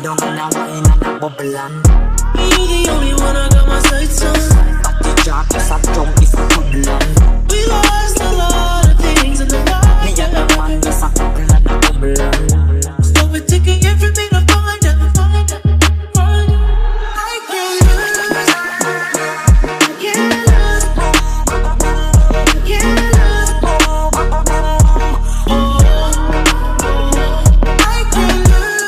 down and a wine and a bubble and you the only one I got my sights on. at the job, it's a jump, it's a couple and We lost a lot of things in the fire. me and the man, it's a couple and a bubble and So we're taking everything to find out. I can't lose. I can't lose. I can't lose.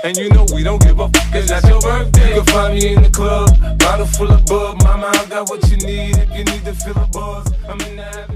And you know we don't give a fuck, it's not your birthday. You can find me in the club, bottle full of bub. Mama, I got what you need if you need to fill a buzz. I'm in the